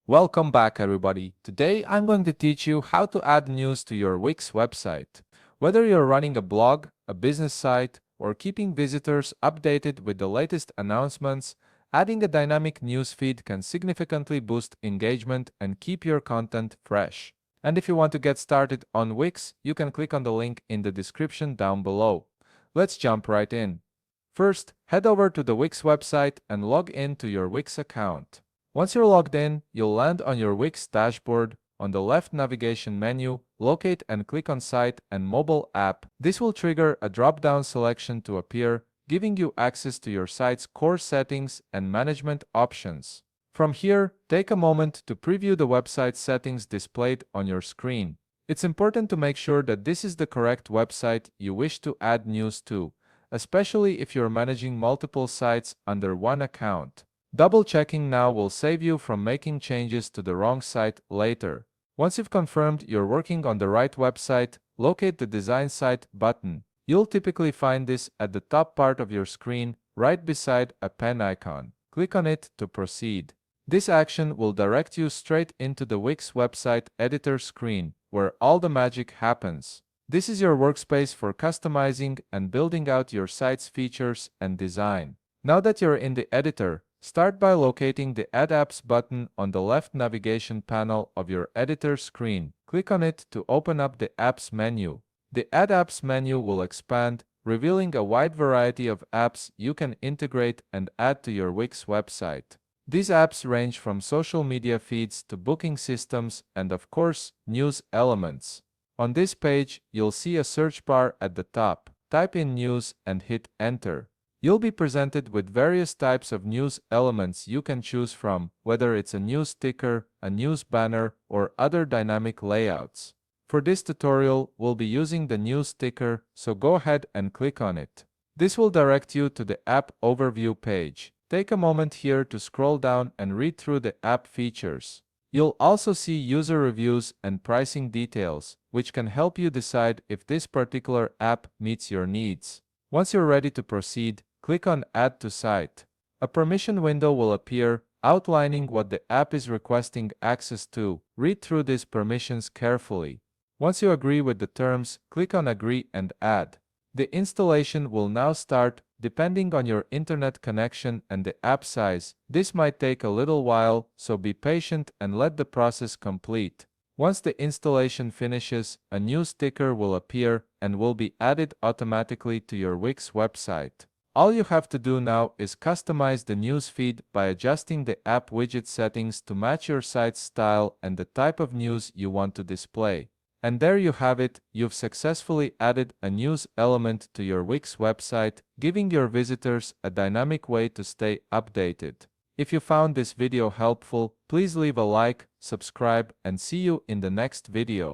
Welcome back, everybody. Today I'm going to teach you how to add news to your Wix website. Whether you're running a blog, a business site, or keeping visitors updated with the latest announcements, adding a dynamic news feed can significantly boost engagement and keep your content fresh. And if you want to get started on Wix, you can click on the link in the description down below. Let's jump right in. First, head over to the Wix website and log in to your Wix account. Once you're logged in, you'll land on your Wix dashboard. On the left navigation menu, locate and click on Site and Mobile App. This will trigger a drop-down selection to appear, giving you access to your site's core settings and management options. From here, take a moment to preview the website settings displayed on your screen. It's important to make sure that this is the correct website you wish to add news to, especially if you're managing multiple sites under one account. Double-checking now will save you from making changes to the wrong site later. Once you've confirmed you're working on the right website, locate the Design Site button. You'll typically find this at the top part of your screen, right beside a pen icon. Click on it to proceed. This action will direct you straight into the Wix website editor screen, where all the magic happens. This is your workspace for customizing and building out your site's features and design. Now that you're in the editor, start by locating the Add Apps button on the left navigation panel of your editor screen. Click on it to open up the Apps menu. The Add Apps menu will expand, revealing a wide variety of apps you can integrate and add to your Wix website. These apps range from social media feeds to booking systems and, of course, news elements. On this page, you'll see a search bar at the top. Type in news and hit enter. You'll be presented with various types of news elements you can choose from, whether it's a news sticker, a news banner, or other dynamic layouts. For this tutorial, we'll be using the news sticker, so go ahead and click on it. This will direct you to the app overview page. Take a moment here to scroll down and read through the app features. You'll also see user reviews and pricing details, which can help you decide if this particular app meets your needs. Once you're ready to proceed, click on Add to Site. A permission window will appear, outlining what the app is requesting access to. Read through these permissions carefully. Once you agree with the terms, click on Agree and Add. The installation will now start. Depending on your internet connection and the app size, this might take a little while, so be patient and let the process complete. Once the installation finishes, a new sticker will appear and will be added automatically to your Wix website. All you have to do now is customize the news feed by adjusting the app widget settings to match your site's style and the type of news you want to display. And there you have it, you've successfully added a news element to your Wix website, giving your visitors a dynamic way to stay updated. If you found this video helpful, please leave a like, subscribe, and see you in the next video.